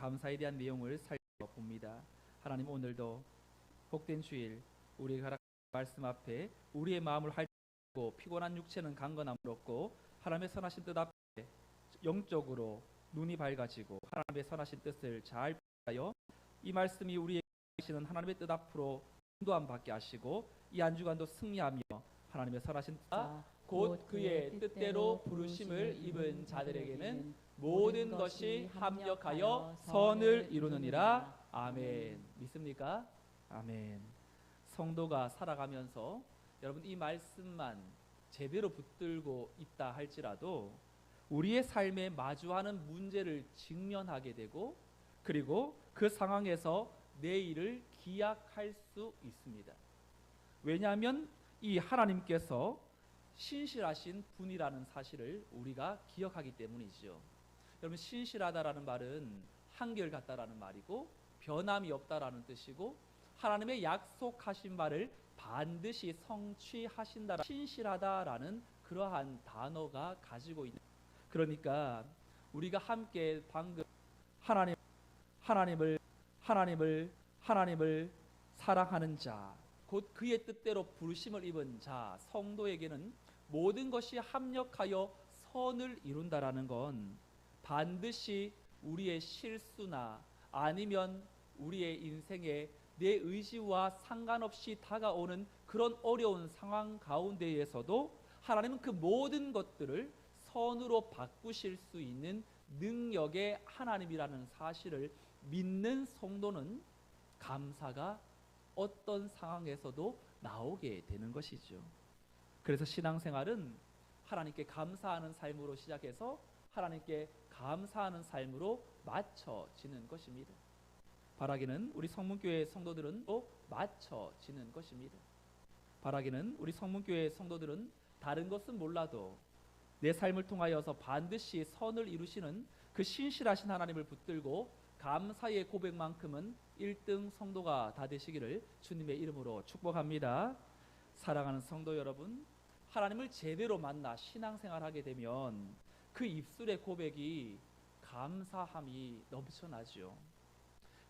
감사에 대한 내용을 살펴봅니다. 하나님, 오늘도 복된 주일 우리에게 허락하신 말씀 앞에 우리의 마음을 활짝 피곤한 육체는 강건함으로없고 하나님의 선하신 뜻 앞에 영적으로 눈이 밝아지고 하나님의 선하신 뜻을 잘 하여 이 말씀이 우리에게 주시는 하나님의 뜻 앞으로 인도함 받게 하시고 이 한 주간도 승리하며 하나님의 선하신 뜻 곧 그의 뜻대로 부르심을 입은 자들에게는 모든 것이 합력하여 선을 이루느니라. 아멘. 믿습니까? 아멘. 성도가 살아가면서 여러분 이 말씀만 제대로 붙들고 있다 할지라도 우리의 삶에 마주하는 문제를 직면하게 되고 그리고 그 상황에서 내일을 기약할 수 있습니다. 왜냐하면 이 하나님께서 신실하신 분이라는 사실을 우리가 기억하기 때문이죠. 여러분, 신실하다라는 말은 한결같다라는 말이고 변함이 없다라는 뜻이고 하나님의 약속하신 바를 반드시 성취하신다라는 신실하다라는 그러한 단어가 가지고 있는, 그러니까 우리가 함께 방금 하나님을 사랑하는 자, 곧 그의 뜻대로 부르심을 입은 자, 성도에게는 모든 것이 합력하여 선을 이룬다라는 건 반드시 우리의 실수나 아니면 우리의 인생에 내 의지와 상관없이 다가오는 그런 어려운 상황 가운데에서도 하나님은 그 모든 것들을 선으로 바꾸실 수 있는 능력의 하나님이라는 사실을 믿는 성도는 감사가 어떤 상황에서도 나오게 되는 것이죠. 그래서 신앙생활은 하나님께 감사하는 삶으로 시작해서 하나님께 감사하는 삶으로 맞춰지는 것입니다. 바라기는 우리 성문교회 성도들은 또 맞춰지는 것입니다. 바라기는 우리 성문교회 성도들은 다른 것은 몰라도 내 삶을 통하여서 반드시 선을 이루시는 그 신실하신 하나님을 붙들고 감사의 고백만큼은 1등 성도가 다 되시기를 주님의 이름으로 축복합니다. 사랑하는 성도 여러분, 하나님을 제대로 만나 신앙생활하게 되면 그 입술의 고백이 감사함이 넘쳐나죠.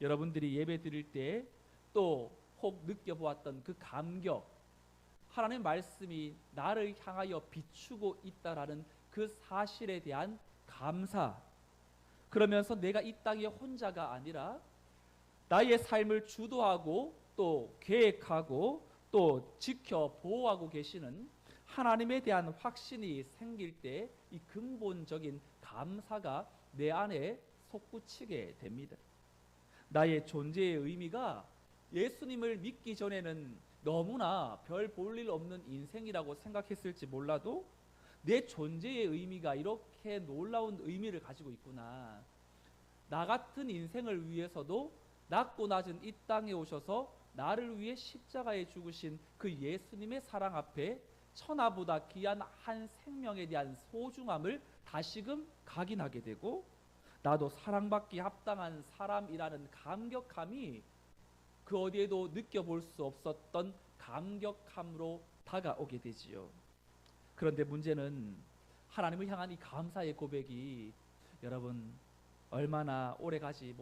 여러분들이 예배 드릴 때 또 혹 느껴보았던 그 감격, 하나님의 말씀이 나를 향하여 비추고 있다라는 그 사실에 대한 감사, 그러면서 내가 이 땅에 혼자가 아니라 나의 삶을 주도하고 또 계획하고 또 지켜 보호하고 계시는 하나님에 대한 확신이 생길 때 이 근본적인 감사가 내 안에 솟구치게 됩니다. 나의 존재의 의미가 예수님을 믿기 전에는 너무나 별 볼 일 없는 인생이라고 생각했을지 몰라도 내 존재의 의미가 이렇게 놀라운 의미를 가지고 있구나. 나 같은 인생을 위해서도 낮고 낮은 이 땅에 오셔서 나를 위해 십자가에 죽으신 그 예수님의 사랑 앞에 천하보다 귀한 한 생명에 대한 소중함을 다시금 각인하게 되고 나도 사랑받기 합당한 사람이라는 감격함이 그 어디에도 느껴볼 수 없었던 감격함으로 다가오게 되지요. 그런데 문제는 하나님을 향한 이 감사의 고백이 여러분 얼마나 오래 가지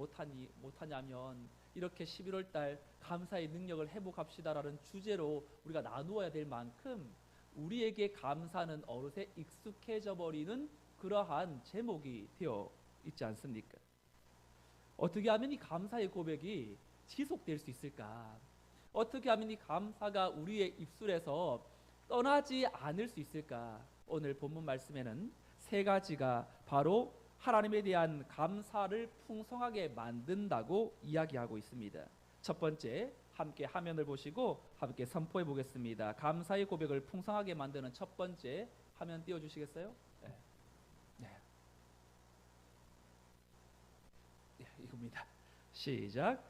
못하냐면 이렇게 11월 달 감사의 능력을 회복합시다라는 주제로 우리가 나누어야 될 만큼 우리에게 감사는 어느새 익숙해져 버리는 그러한 제목이 되어 있지 않습니까? 어떻게 하면 이 감사의 고백이 지속될 수 있을까? 어떻게 하면 이 감사가 우리의 입술에서 떠나지 않을 수 있을까? 오늘 본문 말씀에는 세 가지가 바로 하나님에 대한 감사를 풍성하게 만든다고 이야기하고 있습니다. 첫 번째, 함께 화면을 보시고 함께 선포해 보겠습니다. 감사의 고백을 풍성하게 만드는 첫 번째 화면 띄워주시겠어요? 네. 네. 네, 이겁니다. 시작.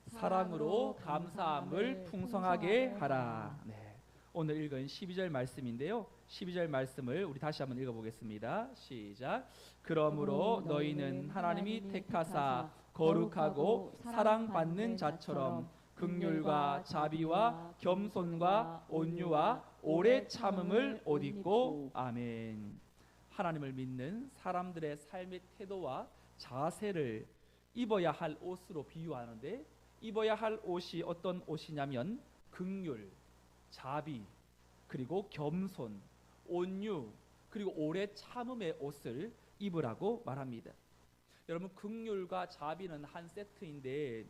사랑으로 감사함을 풍성하게 하라. 네. 오늘 읽은 12절 말씀인데요. 12절 말씀을 우리 다시 한번 읽어보겠습니다. 시작. 그러므로 너희는 하나님이 택하사 거룩하고 사랑받는 자처럼 긍휼과 자비와 겸손과 온유와 오래 참음을 옷 입고. 아멘. 하나님을 믿는 사람들의 삶의 태도와 자세를 입어야 할 옷으로 비유하는데, 입어야 할 옷이 어떤 옷이냐면 긍휼, 자비, 그리고 겸손, 온유, 그리고 오래 참음의 옷을 입으라고 말합니다. 여러분, 긍휼과 자비는 한 세트인데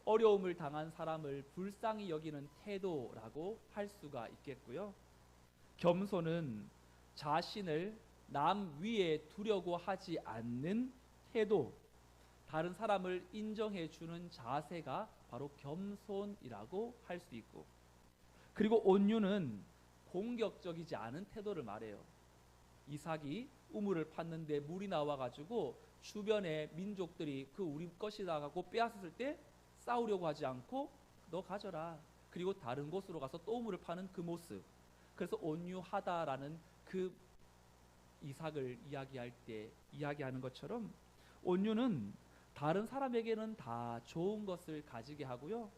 어려움을 당한 사람을 불쌍히 여기는 태도라고 할 수가 있겠고요. 겸손은 자신을 남 위에 두려고 하지 않는 태도, 다른 사람을 인정해 주는 자세가 바로 겸손이라고 할 수 있고, 그리고 온유는 공격적이지 않은 태도를 말해요. 이삭이 우물을 팠는데 물이 나와가지고 주변의 민족들이 그 우리 것이다 하고 빼앗았을 때 싸우려고 하지 않고 너 가져라. 그리고 다른 곳으로 가서 또 우물을 파는 그 모습. 그래서 온유하다라는 그 이삭을 이야기할 때 이야기하는 것처럼 온유는 다른 사람에게는 다 좋은 것을 가지게 하고요.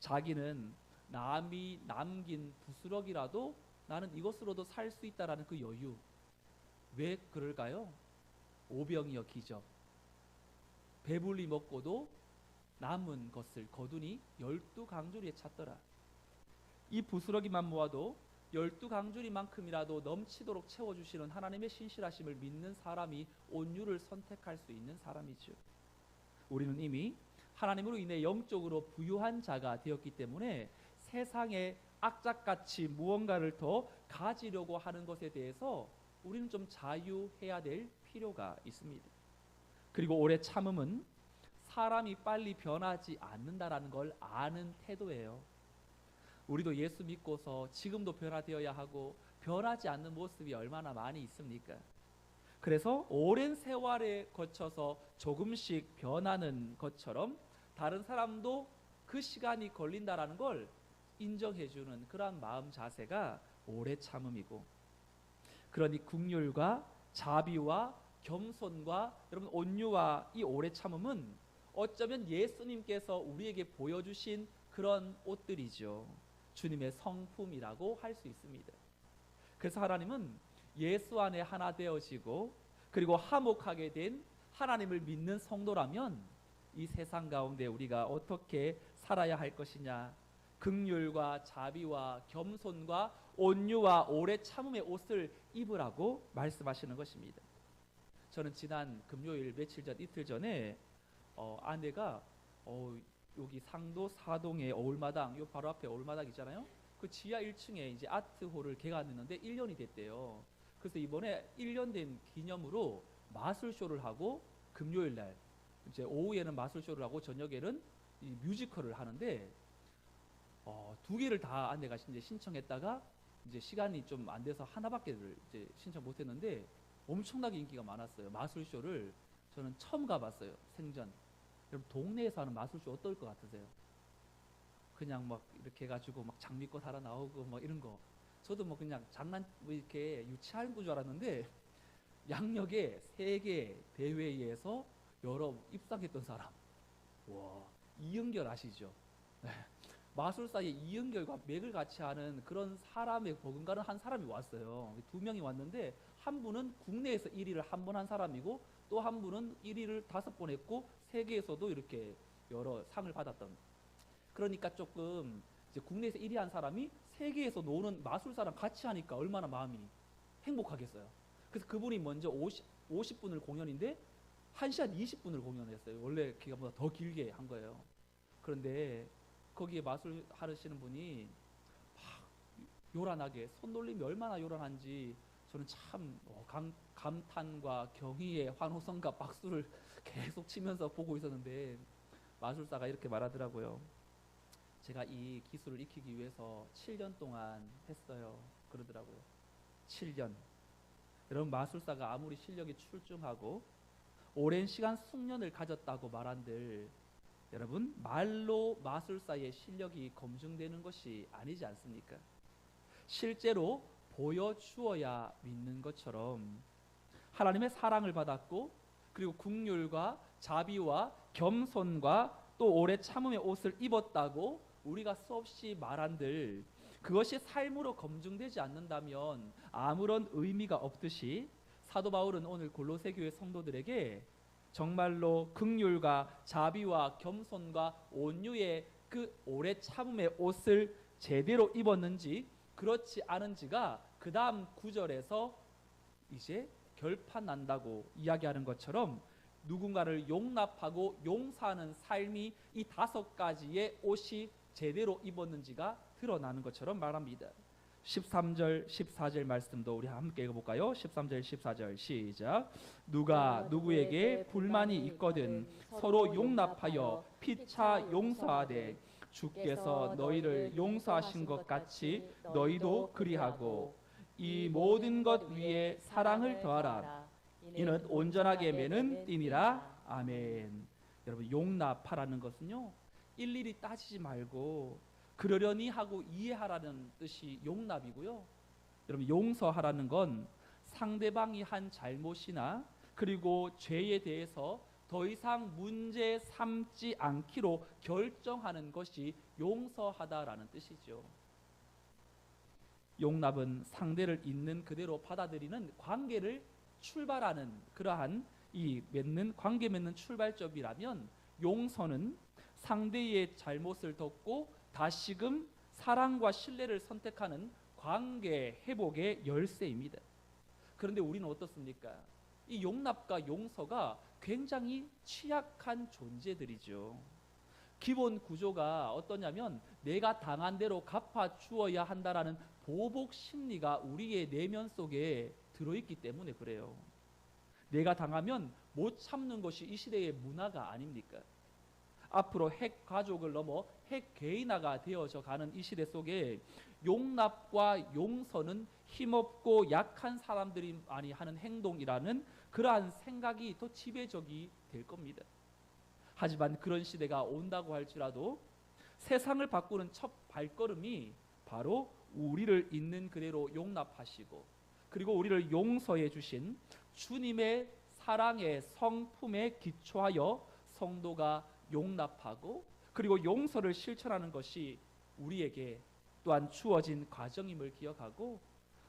자기는 남이 남긴 부스러기라도 나는 이것으로도 살 수 있다라는 그 여유. 왜 그럴까요? 오병이어 기적. 배불리 먹고도 남은 것을 거두니 12강주리에 찼더라. 이 부스러기만 모아도 12강주리만큼이라도 넘치도록 채워주시는 하나님의 신실하심을 믿는 사람이 온유를 선택할 수 있는 사람이죠. 우리는 이미 하나님으로 인해 영적으로 부유한 자가 되었기 때문에 세상에 악착같이 무언가를 더 가지려고 하는 것에 대해서 우리는 좀 자유해야 될 필요가 있습니다. 그리고 오래 참음은 사람이 빨리 변하지 않는다라는 걸 아는 태도예요. 우리도 예수 믿고서 지금도 변화되어야 하고 변하지 않는 모습이 얼마나 많이 있습니까? 그래서 오랜 세월에 거쳐서 조금씩 변하는 것처럼 다른 사람도 그 시간이 걸린다라는 걸 인정해주는 그러한 마음 자세가 오래 참음이고, 그러니 긍휼과 자비와 겸손과 여러분 온유와 이 오래 참음은 어쩌면 예수님께서 우리에게 보여주신 그런 옷들이죠. 주님의 성품이라고 할 수 있습니다. 그래서 하나님은 예수 안에 하나 되어지고 그리고 화목하게 된 하나님을 믿는 성도라면 이 세상 가운데 우리가 어떻게 살아야 할 것이냐, 긍휼과 자비와 겸손과 온유와 오래 참음의 옷을 입으라고 말씀하시는 것입니다. 저는 지난 금요일 며칠 전 이틀 전에 아내가 여기 상도 사동의 어울마당, 요 바로 앞에 어울마당 있잖아요. 그 지하 1층에 이제 아트홀을 개관했는데 1년이 됐대요. 그래서 이번에 1년 된 기념으로 마술쇼를 하고 금요일 날 이제 오후에는 마술쇼를 하고 저녁에는 이 뮤지컬을 하는데 두 개를 다 아내가 이제 신청했다가 이제 시간이 좀 안 돼서 하나밖에를 이제 신청 못했는데 엄청나게 인기가 많았어요. 마술쇼를 저는 처음 가봤어요. 생전. 여러분 동네에서 하는 마술쇼 어떨 것 같으세요? 그냥 막 이렇게 해가지고 막 장미꽃 하나 나오고 막 이런 거. 저도 뭐 그냥 장난 뭐 이렇게 유치한 줄 알았는데 양력에 세계 대회에서 여러 입상했던 사람. 와, 이은결 아시죠? 네. 마술사의 이은결과 맥을 같이 하는 그런 사람의 버금가는 한 사람이 왔어요. 두 명이 왔는데 한 분은 국내에서 1위를 한 번 한 사람이고 또 한 분은 1위를 5번 했고 세계에서도 이렇게 여러 상을 받았던. 그러니까 조금 이제 국내에서 1위 한 사람이 세계에서 노는 마술사랑 같이 하니까 얼마나 마음이 행복하겠어요. 그래서 그분이 먼저 50분을 공연인데 1시간 20분을 공연했어요. 원래 기간보다 더 길게 한 거예요. 그런데 거기에 마술 하시는 분이 막 요란하게 손놀림이 얼마나 요란한지 저는 참 감탄과 경의의 환호성과 박수를 계속 치면서 보고 있었는데 마술사가 이렇게 말하더라고요. 제가 이 기술을 익히기 위해서 7년 동안 했어요. 그러더라고요. 7년. 여러분 마술사가 아무리 실력이 출중하고 오랜 시간 숙련을 가졌다고 말한들 여러분 말로 마술사의 실력이 검증되는 것이 아니지 않습니까? 실제로 보여주어야 믿는 것처럼 하나님의 사랑을 받았고 그리고 긍휼과 자비와 겸손과 또 오래 참음의 옷을 입었다고 우리가 수없이 말한들 그것이 삶으로 검증되지 않는다면 아무런 의미가 없듯이 사도 바울은 오늘 골로새 교회 성도들에게 정말로 긍휼과 자비와 겸손과 온유의 그 오래 참음의 옷을 제대로 입었는지 그렇지 않은지가 그 다음 구절에서 이제 결판난다고 이야기하는 것처럼 누군가를 용납하고 용서하는 삶이 이 5가지의 옷이 제대로 입었는지가 드러나는 것처럼 말합니다. 13절 14절 말씀도 우리 함께 읽어볼까요? 13절 14절 시작. 누가 누구에게 불만이 있거든 서로 용납하여 피차 용서하되 주께서 너희를 용서하신 것 같이 너희도 그리하고 이 모든 것 위에 사랑을 더하라. 이는 온전하게 매는 띠니라. 아멘. 여러분, 용납하라는 것은요, 일일이 따지지 말고 그러려니 하고 이해하라는 뜻이 용납이고요. 여러분, 용서하라는 건 상대방이 한 잘못이나 그리고 죄에 대해서 더 이상 문제 삼지 않기로 결정하는 것이 용서하다라는 뜻이죠. 용납은 상대를 있는 그대로 받아들이는 관계를 출발하는 그러한 이 관계 맺는 출발점이라면, 용서는 상대의 잘못을 덮고 다시금 사랑과 신뢰를 선택하는 관계 회복의 열쇠입니다. 그런데 우리는 어떻습니까? 이 용납과 용서가 굉장히 취약한 존재들이죠. 기본 구조가 어떠냐면 내가 당한 대로 갚아 주어야 한다라는 보복 심리가 우리의 내면 속에 들어있기 때문에 그래요. 내가 당하면 못 참는 것이 이 시대의 문화가 아닙니까? 앞으로 핵 가족을 넘어 핵 개인화가 되어져 가는 이 시대 속에 용납과 용서는 힘없고 약한 사람들이 많이 하는 행동이라는 그러한 생각이 더 지배적이 될 겁니다. 하지만 그런 시대가 온다고 할지라도 세상을 바꾸는 첫 발걸음이 바로 우리를 있는 그대로 용납하시고 그리고 우리를 용서해 주신 주님의 사랑의 성품에 기초하여 성도가 용납하고 그리고 용서를 실천하는 것이 우리에게 또한 주어진 과정임을 기억하고,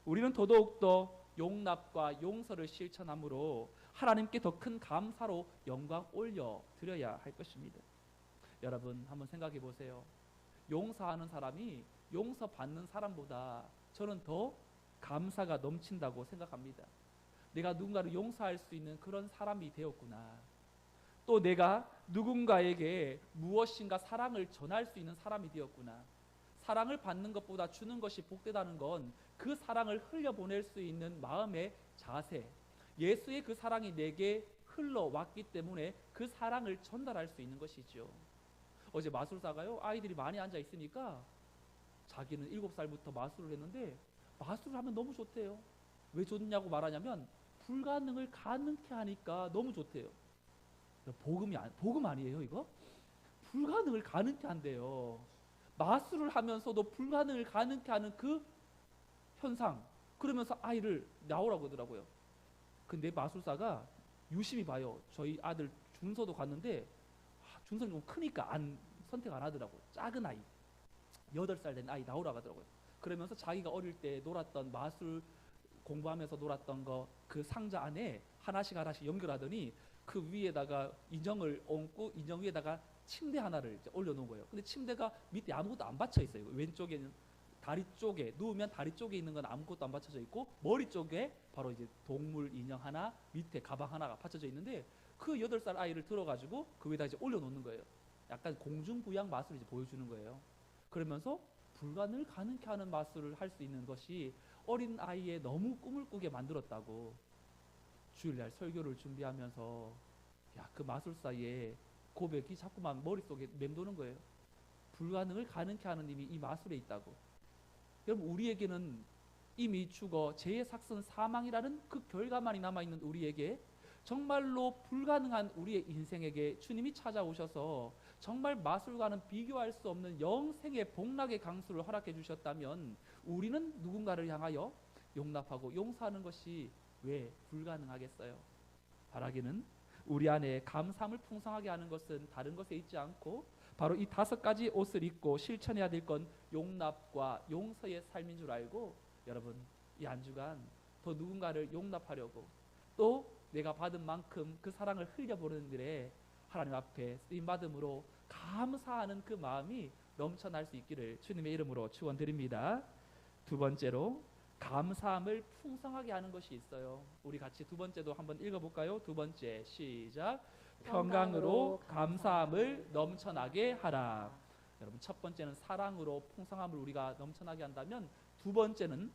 우리는 더더욱더 용납과 용서를 실천함으로 하나님께 더 큰 감사로 영광 올려 드려야 할 것입니다. 여러분, 한번 생각해 보세요. 용서하는 사람이 용서받는 사람보다 저는 더 감사가 넘친다고 생각합니다. 내가 누군가를 용서할 수 있는 그런 사람이 되었구나. 또 내가 누군가에게 무엇인가 사랑을 전할 수 있는 사람이 되었구나. 사랑을 받는 것보다 주는 것이 복되다는 건 그 사랑을 흘려보낼 수 있는 마음의 자세, 예수의 그 사랑이 내게 흘러왔기 때문에 그 사랑을 전달할 수 있는 것이죠. 어제 마술사가요, 아이들이 많이 앉아 있으니까 자기는 7살부터 마술을 했는데 마술을 하면 너무 좋대요. 왜 좋냐고 말하냐면 불가능을 가능케 하니까 너무 좋대요. 복음 아니에요 이거? 불가능을 가능케 한대요. 마술을 하면서도 불가능을 가능케 하는 그 현상, 그러면서 아이를 나오라고 하더라고요. 근데 마술사가 유심히 봐요. 저희 아들 준서도 갔는데 준서는 좀 크니까 선택 안 하더라고요. 작은 아이, 8살 된 아이 나오라고 하더라고요. 그러면서 자기가 어릴 때 놀았던 마술 공부하면서 놀았던 거 그 상자 안에 하나씩 연결하더니 그 위에다가 인형을 얹고 인형 위에다가 침대 하나를 이제 올려놓은 거예요. 근데 침대가 밑에 아무것도 안 받쳐 있어요. 왼쪽에는 다리 쪽에 누우면 다리 쪽에 있는 건 아무것도 안 받쳐져 있고 머리 쪽에 바로 이제 동물 인형 하나, 밑에 가방 하나가 받쳐져 있는데 그 8살 아이를 들어가지고 그 위에다 이제 올려놓는 거예요. 약간 공중부양 마술을 이제 보여주는 거예요. 그러면서 불가능을 가능케 하는 마술을 할 수 있는 것이 어린 아이의 너무 꿈을 꾸게 만들었다고. 주일날 설교를 준비하면서 그 마술사의 고백이 자꾸만 머릿속에 맴도는 거예요. 불가능을 가능케 하는 힘이 이 마술에 있다고. 여러분, 우리에게는 이미 죽어 죄의 삭선 사망이라는 그 결과만이 남아있는 우리에게 정말로 불가능한 우리의 인생에게 주님이 찾아오셔서 정말 마술과는 비교할 수 없는 영생의 복락의 강수를 허락해 주셨다면 우리는 누군가를 향하여 용납하고 용서하는 것이 왜 불가능하겠어요? 바라기는 우리 안에 감사함을 풍성하게 하는 것은 다른 것에 있지 않고 바로 이 5가지 옷을 입고 실천해야 될 건 용납과 용서의 삶인 줄 알고, 여러분 이 한 주간 더 누군가를 용납하려고 또 내가 받은 만큼 그 사랑을 흘려보내는 일에 하나님 앞에 쓰임받음으로 감사하는 그 마음이 넘쳐날 수 있기를 주님의 이름으로 축원드립니다. 두 번째로 감사함을 풍성하게 하는 것이 있어요. 우리 같이 두 번째도 한번 읽어볼까요? 두 번째 시작. 평강으로 감사함을 넘쳐나게 하라. 여러분, 첫 번째는 사랑으로 풍성함을 우리가 넘쳐나게 한다면, 두 번째는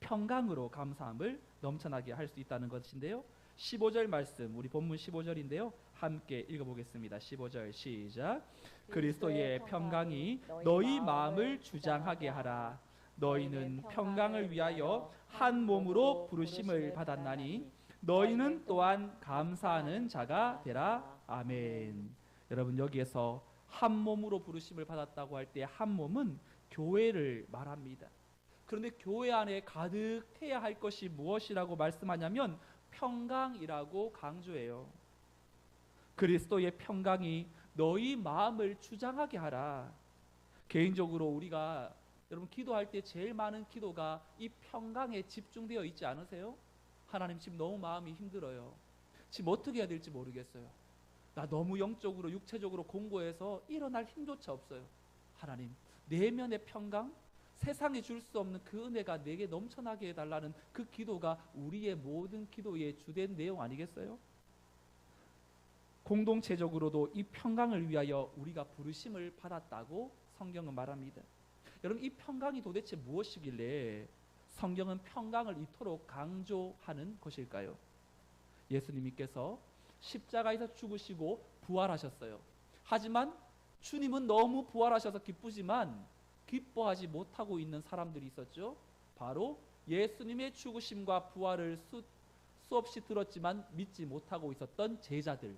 평강으로 감사함을 넘쳐나게 할 수 있다는 것인데요. 15절 말씀, 우리 본문 15절인데요. 함께 읽어보겠습니다. 15절 시작. 그리스도의 평강이 너희 마음을 주장하게 하라. 너희는 평강을 위하여 한 몸으로 부르심을 받았나니 너희는 또한 감사하는 자가 되라. 아멘. 여러분, 여기에서 한 몸으로 부르심을 받았다고 할 때 한 몸은 교회를 말합니다. 그런데 교회 안에 가득해야 할 것이 무엇이라고 말씀하냐면 평강이라고 강조해요. 그리스도의 평강이 너희 마음을 주장하게 하라. 개인적으로 우리가 여러분 기도할 때 제일 많은 기도가 이 평강에 집중되어 있지 않으세요? 하나님, 지금 너무 마음이 힘들어요. 지금 어떻게 해야 될지 모르겠어요. 나 너무 영적으로 육체적으로 공고해서 일어날 힘조차 없어요. 하나님, 내면의 평강, 세상에 줄 수 없는 그 은혜가 내게 넘쳐나게 해달라는 그 기도가 우리의 모든 기도의 주된 내용 아니겠어요? 공동체적으로도 이 평강을 위하여 우리가 부르심을 받았다고 성경은 말합니다. 여러분, 이 평강이 도대체 무엇이길래 성경은 평강을 이토록 강조하는 것일까요? 예수님께서 십자가에서 죽으시고 부활하셨어요. 하지만 주님은 너무 부활하셔서 기쁘지만 기뻐하지 못하고 있는 사람들이 있었죠. 바로 예수님의 죽으심과 부활을 수없이 들었지만 믿지 못하고 있었던 제자들.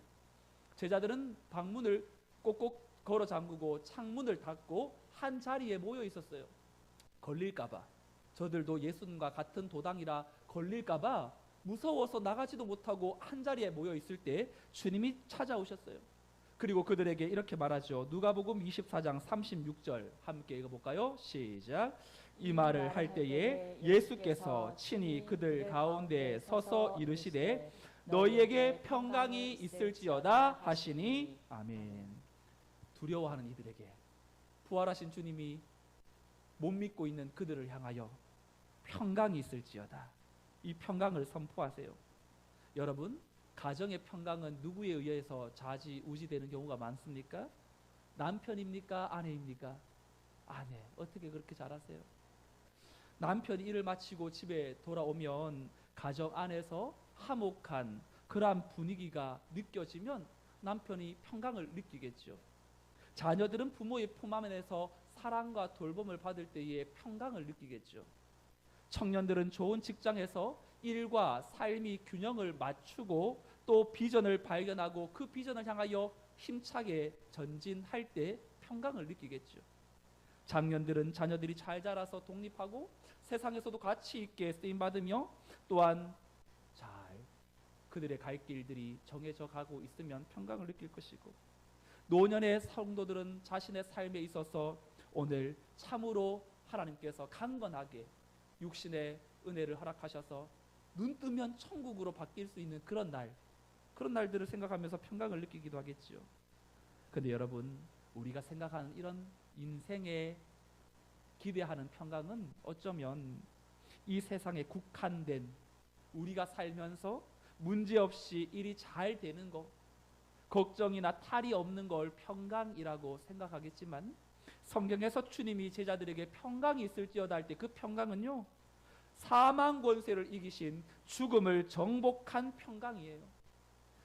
제자들은 방문을 꼭꼭 걸어 잠그고 창문을 닫고 한 자리에 모여 있었어요. 걸릴까봐. 저들도 예수님과 같은 도당이라 걸릴까봐 무서워서 나가지도 못하고 한 자리에 모여 있을 때 주님이 찾아오셨어요. 그리고 그들에게 이렇게 말하죠. 누가복음 24장 36절 함께 읽어볼까요? 시작. 이 말을 할 때에 예수께서 친히 그들 가운데 서서 이르시되 너희에게 평강이 있을지어다 하시니 아멘. 두려워하는 이들에게 부활하신 주님이 못 믿고 있는 그들을 향하여 평강이 있을지어다, 이 평강을 선포하세요. 여러분, 가정의 평강은 누구에 의해서 좌지우지되는 경우가 많습니까? 남편입니까? 아내입니까? 아내. 어떻게 그렇게 잘하세요? 남편이 일을 마치고 집에 돌아오면 가정 안에서 화목한 그러한 분위기가 느껴지면 남편이 평강을 느끼겠죠. 자녀들은 부모의 품 안에서 사랑과 돌봄을 받을 때에 평강을 느끼겠죠. 청년들은 좋은 직장에서 일과 삶이 균형을 맞추고 또 비전을 발견하고 그 비전을 향하여 힘차게 전진할 때 평강을 느끼겠죠. 장년들은 자녀들이 잘 자라서 독립하고 세상에서도 가치 있게 쓰임받으며 또한 잘 그들의 갈 길들이 정해져 가고 있으면 평강을 느낄 것이고, 노년의 성도들은 자신의 삶에 있어서 오늘 참으로 하나님께서 강건하게 육신의 은혜를 허락하셔서 눈 뜨면 천국으로 바뀔 수 있는 그런 날들을 생각하면서 평강을 느끼기도 하겠죠. 근데 여러분, 우리가 생각하는 이런 인생에 기대하는 평강은 어쩌면 이 세상에 국한된, 우리가 살면서 문제없이 일이 잘 되는 것, 걱정이나 탈이 없는 걸 평강이라고 생각하겠지만, 성경에서 주님이 제자들에게 평강이 있을지어다 할 때 그 평강은요, 사망 권세를 이기신 죽음을 정복한 평강이에요.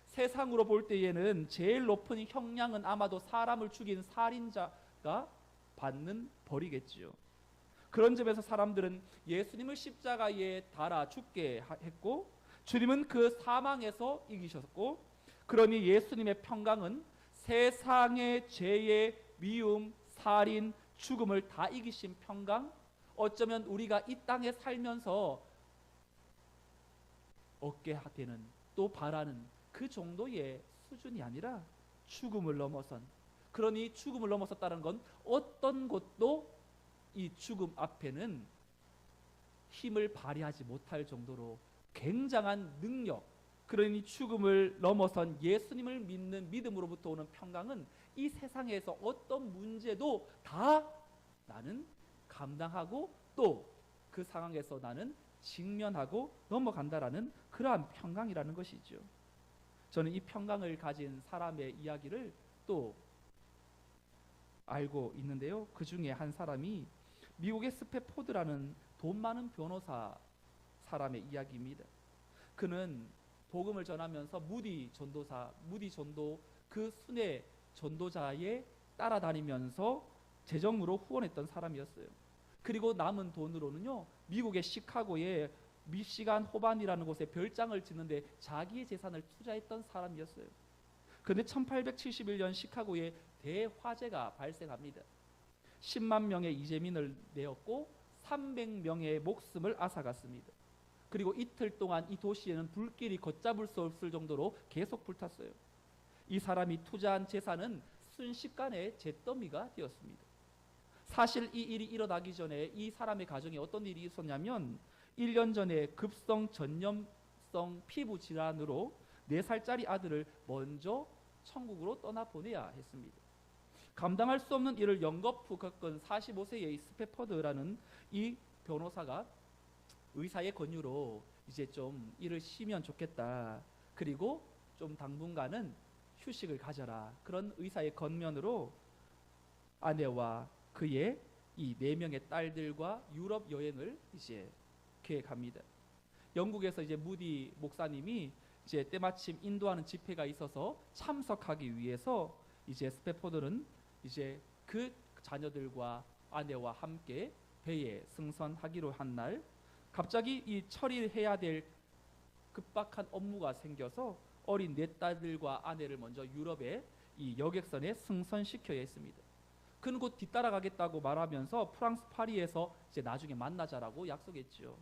세상으로 볼 때에는 제일 높은 형량은 아마도 사람을 죽인 살인자가 받는 벌이겠지요. 그런 점에서 사람들은 예수님을 십자가에 달아 죽게 했고, 주님은 그 사망에서 이기셨고, 그러니 예수님의 평강은 세상의 죄의 미움, 살인, 죽음을 다 이기신 평강, 어쩌면 우리가 이 땅에 살면서 얻게 되는, 또 바라는 그 정도의 수준이 아니라 죽음을 넘어선, 그러니 죽음을 넘어섰다는 건 어떤 것도 이 죽음 앞에는 힘을 발휘하지 못할 정도로 굉장한 능력, 그러니 죽음을 넘어선 예수님을 믿는 믿음으로부터 오는 평강은 이 세상에서 어떤 문제도 다 나는 감당하고 또 그 상황에서 나는 직면하고 넘어간다라는 그러한 평강이라는 것이죠. 저는 이 평강을 가진 사람의 이야기를 또 알고 있는데요. 그 중에 한 사람이 미국의 스패포드라는 돈 많은 변호사 사람의 이야기입니다. 그는 복음을 전하면서 무디 전도 그 순회 전도자에 따라다니면서 재정으로 후원했던 사람이었어요. 그리고 남은 돈으로는요, 미국의 시카고에 미시간 호반이라는 곳에 별장을 짓는데 자기의 재산을 투자했던 사람이었어요. 그런데 1871년 시카고에 대화재가 발생합니다. 10만 명의 이재민을 내었고 300명의 목숨을 앗아갔습니다. 그리고 이틀 동안 이 도시에는 불길이 걷잡을 수 없을 정도로 계속 불탔어요. 이 사람이 투자한 재산은 순식간에 잿더미가 되었습니다. 사실 이 일이 일어나기 전에 이 사람의 가정에 어떤 일이 있었냐면 1년 전에 급성 전염성 피부 질환으로 4살짜리 아들을 먼저 천국으로 떠나보내야 했습니다. 감당할 수 없는 일을 연거푸 겪은 45세의 스패퍼드라는 이 변호사가 의사의 권유로 이제 좀 일을 쉬면 좋겠다. 그리고 좀 당분간은 휴식을 가져라. 그런 의사의 권면으로 아내와 그의 이 4명의 딸들과 유럽 여행을 이제 계획합니다. 영국에서 이제 무디 목사님이 이제 때마침 인도하는 집회가 있어서 참석하기 위해서 이제 스패포드는 이제 그 자녀들과 아내와 함께 배에 승선하기로 한 날, 갑자기 이 처리해야 될 급박한 업무가 생겨서 어린 4딸들과 아내를 먼저 유럽의 이 여객선에 승선시켜야 했습니다. 그는 곧 뒤따라가겠다고 말하면서 프랑스 파리에서 이제 나중에 만나자라고 약속했죠.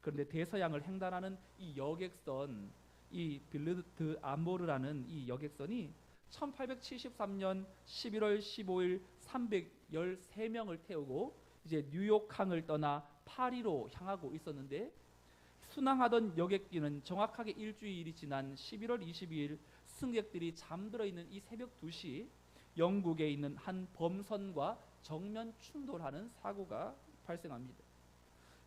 그런데 대서양을 횡단하는 이 여객선, 이 빌르드 아모르라는 이 여객선이 1873년 11월 15일 313명을 태우고 이제 뉴욕항을 떠나 파리로 향하고 있었는데, 순항하던 여객기는 정확하게 일주일이 지난 11월 22일 승객들이 잠들어 있는 이 새벽 2시 영국에 있는 한 범선과 정면 충돌하는 사고가 발생합니다.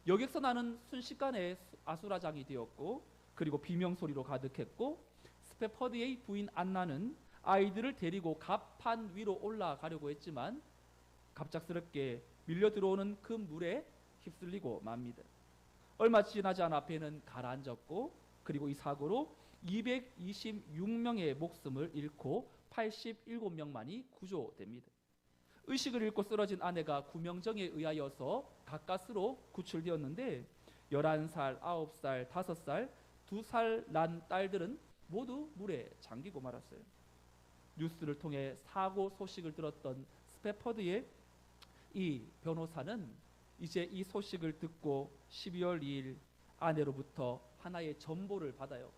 여객선 안은 순식간에 아수라장이 되었고, 그리고 비명소리로 가득했고, 스패퍼드의 부인 안나는 아이들을 데리고 갑판 위로 올라가려고 했지만 갑작스럽게 밀려 들어오는 그 물에 휩쓸리고 맙니다. 얼마 지나지 않아 배는 가라앉았고, 그리고 이 사고로 226명의 목숨을 잃고 87명만이 구조됩니다. 의식을 잃고 쓰러진 아내가 구명정에 의하여서 가까스로 구출되었는데 11살, 9살, 5살, 2살 난 딸들은 모두 물에 잠기고 말았어요. 뉴스를 통해 사고 소식을 들었던 스패퍼드의 이 변호사는 이제 이 소식을 듣고 12월 2일 아내로부터 하나의 전보를 받아요.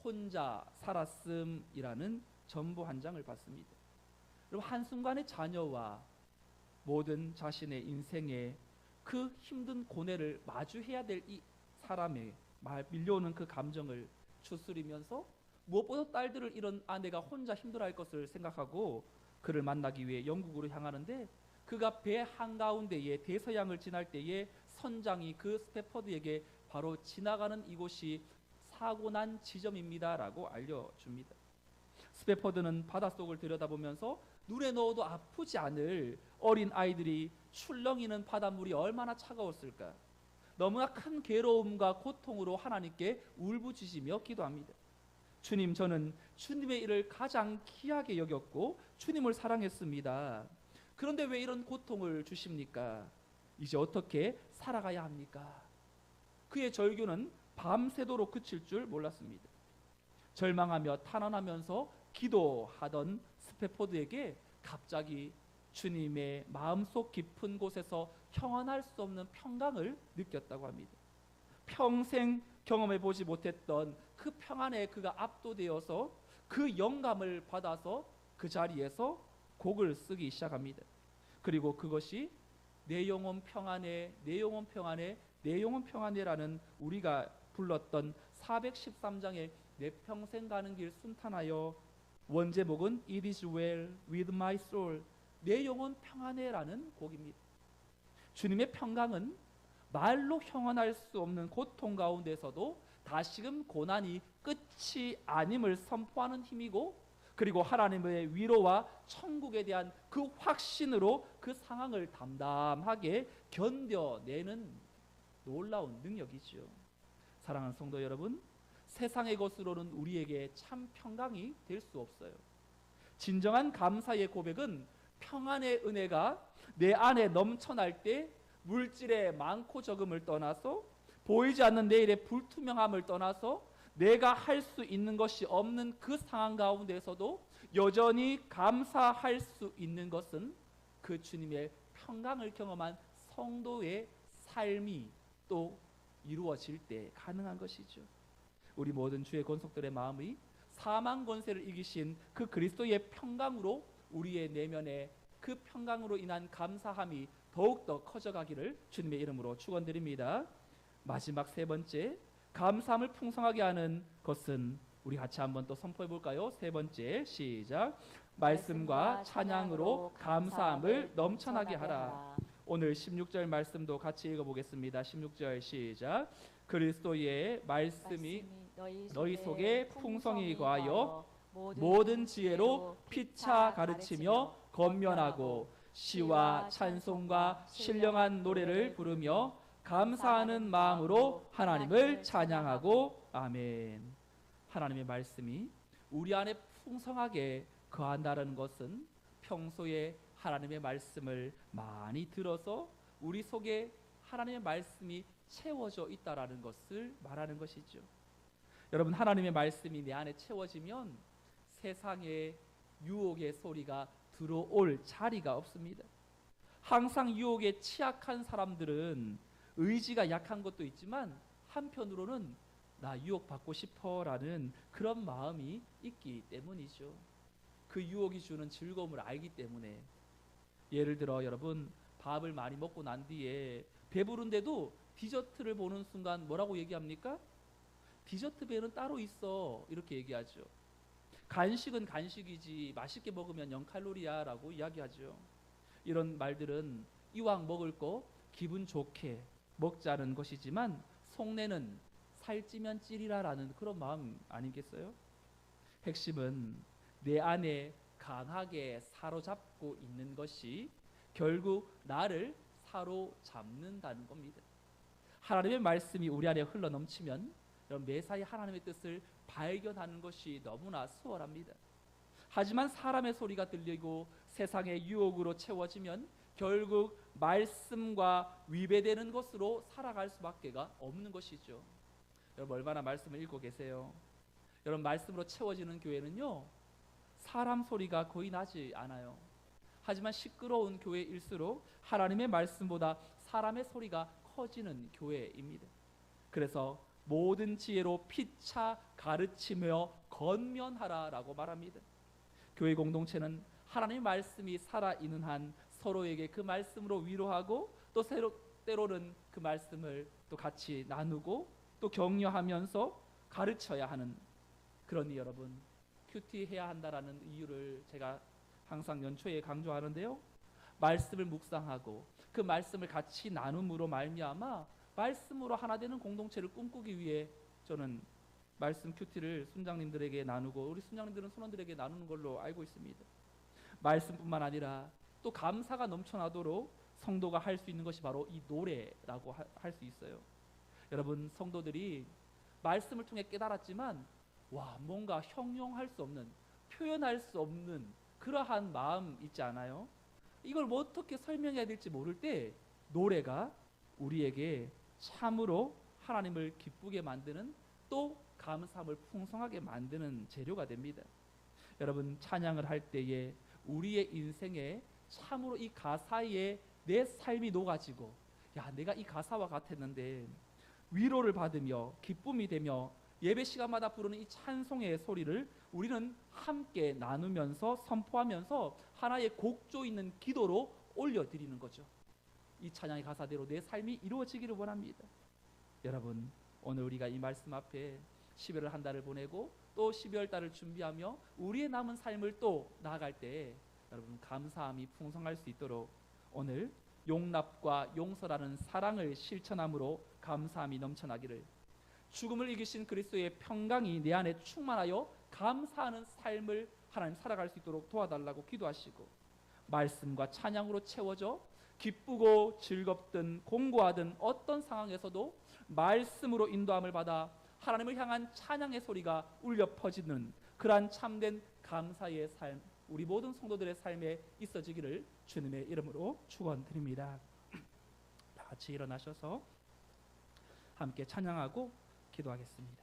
혼자 살았음이라는 전보 한 장을 받습니다. 여러분, 한순간의 자녀와 모든 자신의 인생에 그 힘든 고뇌를 마주해야 될 이 사람의 밀려오는 그 감정을 추스리면서 무엇보다 딸들을 잃은 아내가 혼자 힘들어할 것을 생각하고 그를 만나기 위해 영국으로 향하는데, 그가 배 한가운데에 대서양을 지날 때에 선장이 그 스패퍼드에게 바로 지나가는 이곳이 사고 난 지점입니다라고 알려줍니다. 스패퍼드는 바닷속을 들여다보면서 눈에 넣어도 아프지 않을 어린 아이들이 출렁이는 바닷물이 얼마나 차가웠을까, 너무나 큰 괴로움과 고통으로 하나님께 울부짖으며 기도합니다. 주님, 저는 주님의 일을 가장 귀하게 여겼고 주님을 사랑했습니다. 그런데 왜 이런 고통을 주십니까? 이제 어떻게 살아가야 합니까? 그의 절규는 밤새도록 그칠 줄 몰랐습니다. 절망하며 탄원하면서 기도하던 스패포드에게 갑자기 주님의 마음속 깊은 곳에서 형언할 수 없는 평강을 느꼈다고 합니다. 평생 경험해 보지 못했던 그 평안에 그가 압도되어서 그 영감을 받아서 그 자리에서 곡을 쓰기 시작합니다. 그리고 그것이 내 영혼 평안해, 내 영혼 평안해, 내 영혼 평안해라는 우리가 불렀던 413장의 내 평생 가는 길 순탄하여. 원제목은 It is well with my soul, 내 영혼 평안해라는 곡입니다. 주님의 평강은 말로 형언할 수 없는 고통 가운데서도 다시금 고난이 끝이 아님을 선포하는 힘이고, 그리고 하나님의 위로와 천국에 대한 그 확신으로 그 상황을 담담하게 견뎌내는 놀라운 능력이죠. 사랑하는 성도 여러분, 세상의 것으로는 우리에게 참 평강이 될 수 없어요. 진정한 감사의 고백은 평안의 은혜가 내 안에 넘쳐날 때 물질의 많고 적음을 떠나서, 보이지 않는 내일의 불투명함을 떠나서 내가 할 수 있는 것이 없는 그 상황 가운데서도 여전히 감사할 수 있는 것은 그 주님의 평강을 경험한 성도의 삶이 또 이루어질 때 가능한 것이죠. 우리 모든 주의 권속들의 마음이 사망 권세를 이기신 그 그리스도의 평강으로 우리의 내면에 그 평강으로 인한 감사함이 더욱더 커져가기를 주님의 이름으로 축원드립니다. 마지막 세 번째, 감사함을 풍성하게 하는 것은 우리 같이 한번 또 선포해 볼까요? 세 번째, 시작. 말씀과 찬양으로 감사함을 넘쳐나게 하라. 오늘 16절 말씀도 같이 읽어보겠습니다. 16절 시작. 그리스도의 말씀이 너희 속에 풍성히 거하여 모든 지혜로 피차 가르치며 권면하고 시와 찬송과 신령한 노래를 부르며 감사하는 마음으로 하나님을 찬양하고. 아멘. 하나님의 말씀이 우리 안에 풍성하게 거한다는 것은 평소에 하나님의 말씀을 많이 들어서 우리 속에 하나님의 말씀이 채워져 있다라는 것을 말하는 것이죠. 여러분, 하나님의 말씀이 내 안에 채워지면 세상의 유혹의 소리가 들어올 자리가 없습니다. 항상 유혹에 취약한 사람들은 의지가 약한 것도 있지만 한편으로는 나 유혹받고 싶어라는 그런 마음이 있기 때문이죠. 그 유혹이 주는 즐거움을 알기 때문에. 예를 들어 여러분, 밥을 많이 먹고 난 뒤에 배부른데도 디저트를 보는 순간 뭐라고 얘기합니까? 디저트 배는 따로 있어, 이렇게 얘기하죠. 간식은 간식이지 맛있게 먹으면 0칼로리야 라고 이야기하죠. 이런 말들은 이왕 먹을 거 기분 좋게 먹자는 것이지만 속내는 살찌면 찌리라라는 그런 마음 아니겠어요? 핵심은 내 안에 강하게 사로잡고 있는 것이 결국 나를 사로잡는다는 겁니다. 하나님의 말씀이 우리 안에 흘러넘치면 매사에 하나님의 뜻을 발견하는 것이 너무나 수월합니다. 하지만 사람의 소리가 들리고 세상의 유혹으로 채워지면 결국 말씀과 위배되는 것으로 살아갈 수밖에 없는 것이죠. 여러분, 얼마나 말씀을 읽고 계세요? 여러분, 말씀으로 채워지는 교회는요, 사람 소리가 거의 나지 않아요. 하지만 시끄러운 교회일수록 하나님의 말씀보다 사람의 소리가 커지는 교회입니다. 그래서 모든 지혜로 피차 가르치며 권면하라라고 말합니다. 교회 공동체는 하나님의 말씀이 살아있는 한 서로에게 그 말씀으로 위로하고 또 때로는 그 말씀을 또 같이 나누고 또 격려하면서 가르쳐야 하는, 그러니 여러분, 큐티해야 한다라는 이유를 제가 항상 연초에 강조하는데요, 말씀을 묵상하고 그 말씀을 같이 나눔으로 말미암아 말씀으로 하나 되는 공동체를 꿈꾸기 위해 저는 말씀 큐티를 순장님들에게 나누고 우리 순장님들은 선원들에게 나누는 걸로 알고 있습니다. 말씀뿐만 아니라 또 감사가 넘쳐나도록 성도가 할 수 있는 것이 바로 이 노래라고 할 수 있어요. 여러분, 성도들이 말씀을 통해 깨달았지만 뭔가 형용할 수 없는, 표현할 수 없는 그러한 마음 있지 않아요? 이걸 뭐 어떻게 설명해야 될지 모를 때 노래가 우리에게 참으로 하나님을 기쁘게 만드는, 또 감사함을 풍성하게 만드는 재료가 됩니다. 여러분, 찬양을 할 때에 우리의 인생에 참으로 이 가사에 내 삶이 녹아지고, 내가 이 가사와 같았는데 위로를 받으며 기쁨이 되며 예배 시간마다 부르는 이 찬송의 소리를 우리는 함께 나누면서 선포하면서 하나의 곡조 있는 기도로 올려드리는 거죠. 이 찬양의 가사대로 내 삶이 이루어지기를 원합니다. 여러분, 오늘 우리가 이 말씀 앞에 12월 한 달을 보내고 또 12월 달을 준비하며 우리의 남은 삶을 또 나아갈 때 여러분 감사함이 풍성할 수 있도록 오늘 용납과 용서라는 사랑을 실천함으로 감사함이 넘쳐나기를, 죽음을 이기신 그리스도의 평강이 내 안에 충만하여 감사하는 삶을 하나님 살아갈 수 있도록 도와달라고 기도하시고, 말씀과 찬양으로 채워져 기쁘고 즐겁든 공고하든 어떤 상황에서도 말씀으로 인도함을 받아 하나님을 향한 찬양의 소리가 울려 퍼지는 그러한 참된 감사의 삶, 우리 모든 성도들의 삶에 있어지기를 주님의 이름으로 축원드립니다. 다 같이 일어나셔서 함께 찬양하고 기도하겠습니다.